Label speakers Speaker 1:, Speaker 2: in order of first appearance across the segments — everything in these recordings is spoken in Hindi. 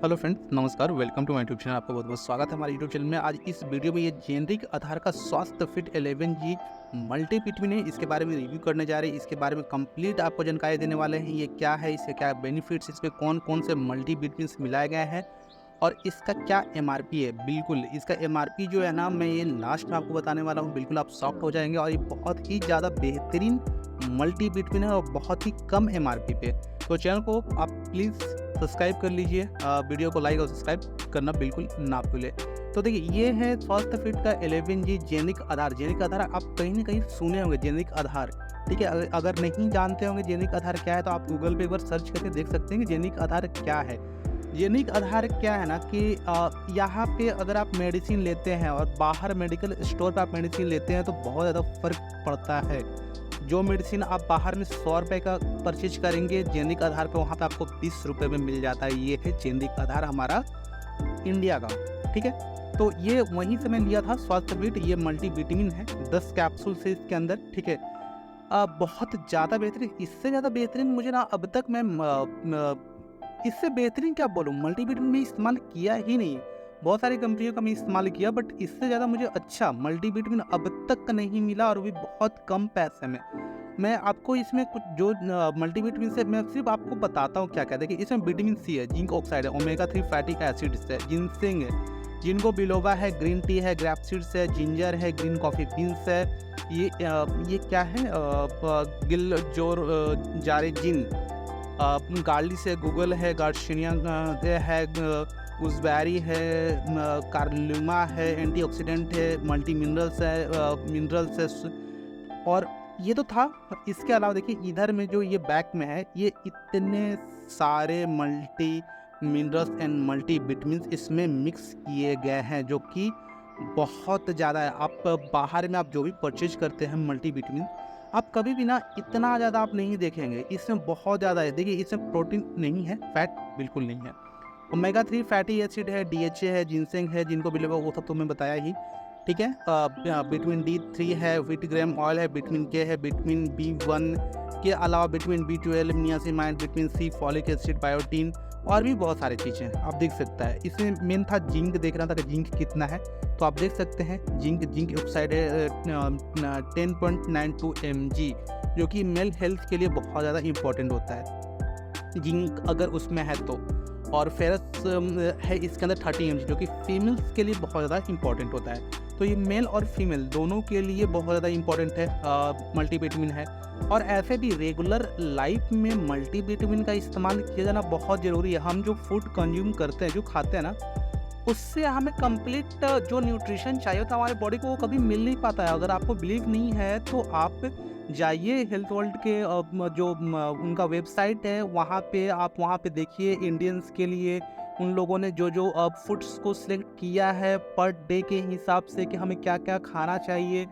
Speaker 1: हेलो फ्रेंड्स, नमस्कार। Welcome to my YouTube channel. आपका बहुत बहुत स्वागत है हमारे यूट्यूब चैनल में। आज इस वीडियो में ये जेनरिक आधार का स्वास्थ्य फिट 11G मल्टीविटामिन है, इसके बारे में रिव्यू करने जा रहे हैं। इसके बारे में कंप्लीट आपको जानकारी देने वाले हैं। ये क्या है, इसके क्या बेनिफिट्स, इसमें कौन कौन से मल्टीविटामिन मिलाए गए हैं और इसका क्या एमआरपी है। बिल्कुल इसका एमआरपी जो है ना, मैं ये लास्ट में आपको बताने वाला हूँ। बिल्कुल आप शॉक्ड हो जाएंगे। और ये बहुत ही ज़्यादा बेहतरीन मल्टीविटामिन है और बहुत ही कम एमआरपी पे। तो चैनल को आप प्लीज़ सब्सक्राइब कर लीजिए, वीडियो को लाइक और सब्सक्राइब करना बिल्कुल ना भूलें। तो देखिए, ये है स्वास्थ्य फिट का 11G जेनिक आधार। जेनिक आधार आप कहीं ना कहीं सुने होंगे, जेनिक आधार, ठीक है। अगर नहीं जानते होंगे जेनिक आधार क्या है, तो आप गूगल पे एक बार सर्च करके देख सकते हैं कि जेनिक आधार क्या है। जेनिक आधार क्या है ना कि यहाँ पे अगर आप मेडिसिन लेते हैं और बाहर मेडिकल स्टोर पर आप मेडिसिन लेते हैं तो बहुत ज़्यादा फर्क पड़ता है। जो मेडिसिन आप बाहर में 100 रुपये का परचेज करेंगे, जेनिक आधार पे वहाँ पे आपको 20 रुपये में मिल जाता है। ये है जेनिक आधार हमारा इंडिया का, ठीक है। तो ये वहीं से मैं लिया था स्वास्थ्य फिट। ये मल्टीविटामिन है, 10 कैप्सूल से इसके अंदर, ठीक है। बहुत ज़्यादा बेहतरीन, इससे ज़्यादा बेहतरीन मुझे ना अब तक मैं इससे बेहतरीन क्या बोलूँ, मल्टीविटामिन में इस्तेमाल किया ही नहीं। बहुत सारी कंपनियों का मैं इस्तेमाल किया, बट इससे ज़्यादा मुझे अच्छा मल्टीविटामिन अब तक नहीं मिला, और भी बहुत कम पैसे में। मैं आपको इसमें कुछ जो मल्टीविटामिन से मैं सिर्फ आपको बताता हूँ क्या क्या। देखिए, इसमें विटामिन सी है, जिंक ऑक्साइड है, ओमेगा 3 फैटी एसिड्स है, जिनसेंग है, जिनको बिलोबा है, ग्रीन टी है, ग्रैप सीड्स है, जिंजर है, ग्रीन कॉफ़ी बीन्स है, ये क्या है, गिल जोर जारेजिन, गार्लिस है, गूगल है, गार्शिनिया है, गुजबेरी है, कार्लुमा है, एंटीऑक्सीडेंट है, मल्टी मिनरल्स है। और ये तो था। इसके अलावा देखिए, इधर में जो ये बैक में है, ये इतने सारे multi minerals and multi vitamin इसमें मिक्स किए गए हैं, जो कि बहुत ज़्यादा है। आप बाहर में आप जो भी परचेज करते हैं मल्टी विटामिन, आप कभी भी ना इतना ज़्यादा आप नहीं देखेंगे। इसमें बहुत ज़्यादा है। देखिए, इसमें प्रोटीन नहीं है, फैट बिल्कुल नहीं है। ओमेगा 3 फैटी एसिड है, DHA है, जिनसेंग है, जिनको भी लेगा वो सब तो मैं बताया ही, ठीक है। विटामिन D3 है, व्हीट ग्रेम ऑयल है, विटामिन K है, विटामिन B1 के अलावा vitamin B12, niacinamide, vitamin C, folic acid, biotin और भी बहुत सारी चीज़ें आप देख सकता है। इसमें मेन था जिंक, देख रहा था कि जिंक कितना है, तो आप देख सकते हैं जिंक ऑक्साइड है 10.92 mg, जो कि मेल हेल्थ के लिए बहुत ज़्यादा इंपॉर्टेंट होता है जिंक अगर उसमें है तो। और फेरस है इसके अंदर 30 mg, जो कि फीमेल्स के लिए बहुत ज़्यादा इंपॉर्टेंट होता है। तो ये मेल और फीमेल दोनों के लिए बहुत ज़्यादा इंपॉर्टेंट है, मल्टीविटामिन है। और ऐसे भी रेगुलर लाइफ में मल्टीविटामिन का इस्तेमाल किया जाना बहुत ज़रूरी है। हम जो फूड कंज्यूम करते हैं, जो खाते हैं ना, उससे हमें कंप्लीट जो न्यूट्रिशन चाहिए होता है हमारे बॉडी को, वो कभी मिल नहीं पाता है। अगर आपको बिलीव नहीं है तो आप जाइए हेल्थ वर्ल्ड के जो उनका वेबसाइट है, वहाँ पे देखिए इंडियंस के लिए उन लोगों ने जो फूड्स को सिलेक्ट किया है पर डे के हिसाब से, कि हमें क्या क्या खाना चाहिए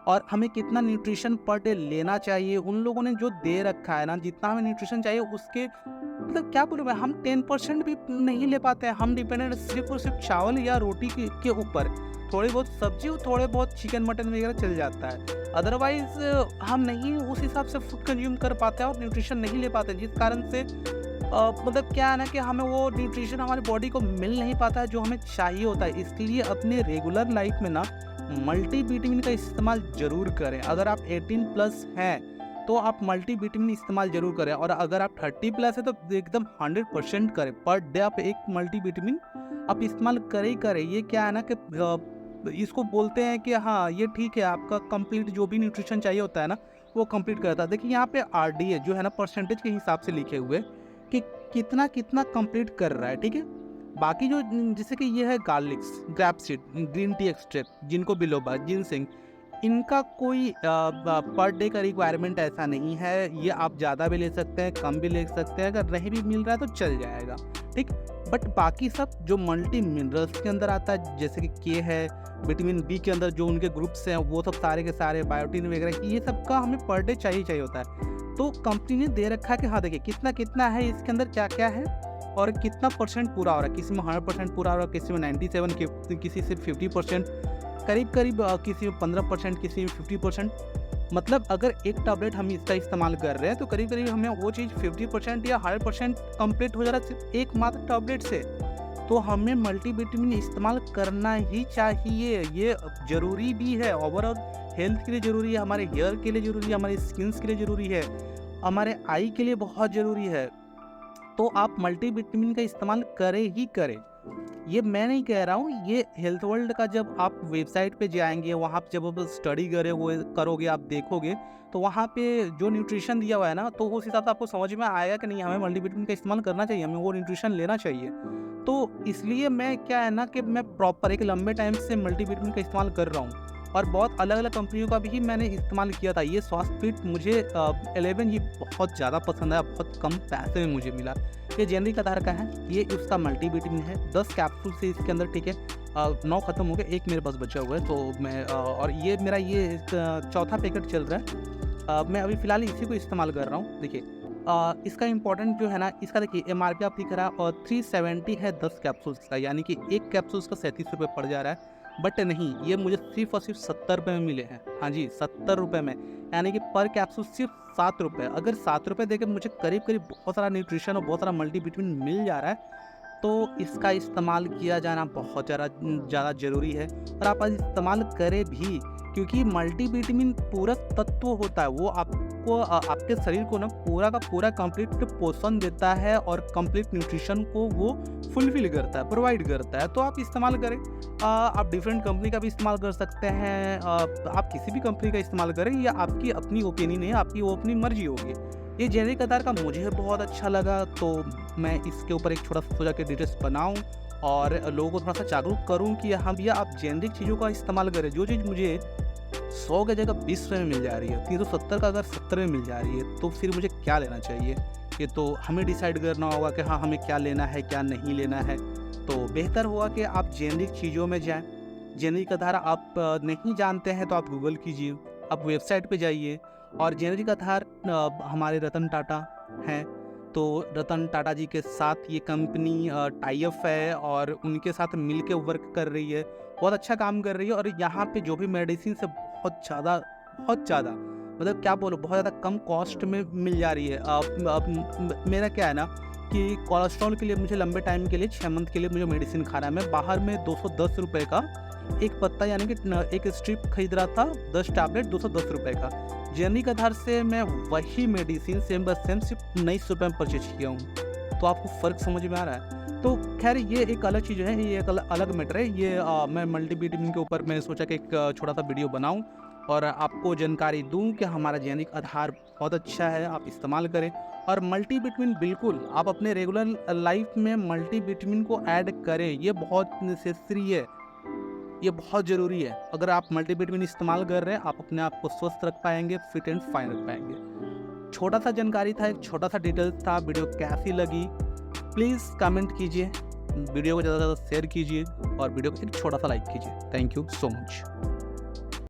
Speaker 1: और हमें कितना न्यूट्रिशन पर डे लेना चाहिए। उन लोगों ने जो दे रखा है ना, जितना हमें न्यूट्रिशन चाहिए उसके मतलब क्या बोलूँ मैं, हम 10% भी नहीं ले पाते हैं। हम डिपेंडेंट सिर्फ और सिर्फ चावल या रोटी के ऊपर, थोड़ी बहुत सब्जी और थोड़े बहुत चिकन मटन वगैरह चल जाता है। अदरवाइज हम नहीं उस हिसाब से फूड कंज्यूम कर पाते हैं और न्यूट्रिशन नहीं ले पाते, जिस कारण से मतलब क्या है ना कि हमें वो न्यूट्रिशन हमारी बॉडी को मिल नहीं पाता है जो हमें चाहिए होता है। इसलिए अपने रेगुलर लाइफ में ना मल्टीविटामिन का इस्तेमाल ज़रूर करें। अगर आप 18+ हैं तो आप मल्टीविटामिन इस्तेमाल ज़रूर करें, और अगर आप 30+ है तो एकदम 100% करें। पर डे आप एक मल्टीविटामिन आप इस्तेमाल करें ही करें। ये क्या है ना कि इसको बोलते हैं कि हाँ, ये ठीक है, आपका कंप्लीट जो भी न्यूट्रिशन चाहिए होता है ना, वो कंप्लीट करता है। देखिए, यहाँ पे RDA जो है ना, परसेंटेज के हिसाब से लिखे हुए कि कितना कितना कंप्लीट कर रहा है, ठीक है। बाकी जो जैसे कि ये है garlics, grab seed, green tea extract, जिनको बिलोबा, जिनसेंग, इनका कोई पर डे का रिक्वायरमेंट ऐसा नहीं है। ये आप ज़्यादा भी ले सकते हैं, कम भी ले सकते हैं, अगर नहीं भी मिल रहा है तो चल जाएगा, ठीक। बट बाकी सब जो मल्टी मिनरल्स के अंदर आता है, जैसे कि K है, विटामिन B के अंदर जो उनके ग्रुप्स हैं, वो सब सारे के सारे, बायोटीन वगैरह, ये सब का हमें पर डे चाहिए होता है। तो कंपनी ने दे रखा है कि हाँ देखिए कितना कितना है, इसके अंदर क्या क्या है और कितना परसेंट पूरा हो रहा है। किसी में 100% पूरा हो रहा है, किसी में 97, किसी से 50%, करीब किसी में 15%, किसी में 50%। मतलब अगर एक टैबलेट हम इसका इस्तेमाल कर रहे हैं तो करीब करीब हमें वो चीज़ 50% या 100% कंप्लीट हो जा रहा है सिर्फ एक मात्र टैबलेट से। तो हमें मल्टीविटामिन इस्तेमाल करना ही चाहिए। ये ज़रूरी भी है, ओवरऑल हेल्थ के लिए ज़रूरी है, हमारे हेयर के लिए ज़रूरी है, हमारे स्किन्स के लिए ज़रूरी है, हमारे आई के लिए बहुत ज़रूरी है। तो आप मल्टीविटामिन का इस्तेमाल करें ही करें। ये मैं नहीं कह रहा हूँ, ये हेल्थ वर्ल्ड का जब आप वेबसाइट पे जाएँगे, वहाँ पे जब आप स्टडी करोगे, आप देखोगे, तो वहाँ पे जो न्यूट्रिशन दिया हुआ है ना, तो उस हिसाब से आपको समझ में आएगा कि नहीं हमें मल्टीविटामिन का इस्तेमाल करना चाहिए, हमें वो न्यूट्रिशन लेना चाहिए। तो इसलिए मैं क्या है ना कि मैं प्रॉपर एक लंबे टाइम से मल्टीविटामिन का इस्तेमाल कर रहा हूँ और बहुत अलग-अलग कंपनियों का भी मैंने इस्तेमाल किया था। ये स्वास्थ्य फिट मुझे 11 ये बहुत ज़्यादा पसंद आया, बहुत कम पैसे में मुझे मिला। ये जेनेरिक आधार का है, ये उसका मल्टीविटामिन है, 10 कैप्सूल से इसके अंदर, ठीक है। 9 खत्म हो गए, 1 मेरे पास बचा हुआ है, तो मैं और ये मेरा ये चौथा पैकेट चल रहा है। मैं अभी फ़िलहाल इसी को इस्तेमाल कर रहा हूँ। देखिए इसका इम्पोर्टेंट जो है ना, इसका देखिए एमआरपी आप दिख रहा है और 370 है 10 कैप्सूल्स का, यानी कि एक कैप्सूल्स का 37 रुपये पड़ जा रहा है। बट नहीं, ये मुझे सिर्फ़ और सिर्फ 70 रुपये में मिले हैं। हाँ जी, 70 रुपये में, यानी कि पर कैप्सूल सिर्फ 7 रुपये। अगर 7 रुपये देके मुझे करीब-करीब बहुत सारा न्यूट्रिशन और बहुत सारा मल्टीविटामिन मिल जा रहा है, तो इसका इस्तेमाल किया जाना बहुत ज़्यादा ज़रूरी है और आप इस्तेमाल करें भी, क्योंकि मल्टीविटामिन पूरक तत्व होता है। वो आपको आपके शरीर को ना पूरा का पूरा कंप्लीट पोषण देता है और कंप्लीट न्यूट्रिशन को वो फुलफ़िल करता है, प्रोवाइड करता है। तो आप इस्तेमाल करें। आप डिफरेंट कंपनी का भी इस्तेमाल कर सकते हैं। आप किसी भी कंपनी का इस्तेमाल करें, ये आपकी अपनी ओपिनियन है, आपकी वो अपनी मर्ज़ी होगी। ये जेनेरिक आधार का मुझे बहुत अच्छा लगा, तो मैं इसके ऊपर एक छोटा-सा सोचा कि डिटेल्स बनाऊँ और लोगों को थोड़ा-सा जागरूक करूँ कि हाँ भैया, आप जेनेरिक चीज़ों का इस्तेमाल करें। जो चीज़ मुझे 100 की जगह 20 रुपये में मिल जा रही है, 370 का अगर 70 में मिल जा रही है, तो फिर मुझे क्या लेना चाहिए? ये तो हमें डिसाइड करना होगा कि हाँ, हमें क्या लेना है, क्या नहीं लेना है। तो बेहतर होगा कि आप जेनेरिक चीज़ों में जाएँ। जेनेरिक आधार आप नहीं जानते हैं तो आप गूगल कीजिए, आप वेबसाइट पे जाइए और जेनेरिक आधार हमारे रतन टाटा हैं, तो रतन टाटा जी के साथ ये कंपनी टाई अप है और उनके साथ मिल के वर्क कर रही है। बहुत अच्छा काम कर रही है और यहाँ पे जो भी मेडिसिन है बहुत ज़्यादा मतलब क्या बोलूँ, बहुत ज़्यादा कम कॉस्ट में मिल जा रही है। मेरा क्या है ना कि कोलेस्ट्रॉल के लिए मुझे लंबे टाइम के लिए 6 मंथ के लिए मुझे मेडिसिन खाना है। मैं बाहर में 210 रुपये का एक पत्ता यानी कि एक स्ट्रिप खरीद रहा था, 10 टैबलेट 210 रुपये का। जेनेरिक आधार से मैं वही मेडिसिन सेम सिर्फ 19 रुपये में परचेज किया हूँ। तो आपको फ़र्क समझ में आ रहा है? तो खैर ये एक अलग चीज़ है, ये एक अलग मैटर है। ये मैं मल्टीविटामिन के ऊपर मैं सोचा कि एक छोटा-सा वीडियो बनाऊँ और आपको जानकारी दूँ कि हमारा जेनेरिक आधार बहुत अच्छा है, आप इस्तेमाल करें। और मल्टीविटामिन बिल्कुल आप अपने रेगुलर लाइफ में मल्टीविटामिन को ऐड करें, ये बहुत नेसेसरी है, ये बहुत ज़रूरी है। अगर आप मल्टीविटामिन इस्तेमाल कर रहे हैं, आप अपने आप को स्वस्थ रख पाएंगे, फिट एंड फाइन रख पाएंगे। छोटा सा जानकारी था, एक छोटा सा डिटेल्स था। वीडियो कैसी लगी प्लीज़ कमेंट कीजिए, वीडियो को ज़्यादा से ज़्यादा शेयर कीजिए और वीडियो को एक छोटा सा लाइक कीजिए। Thank you so much.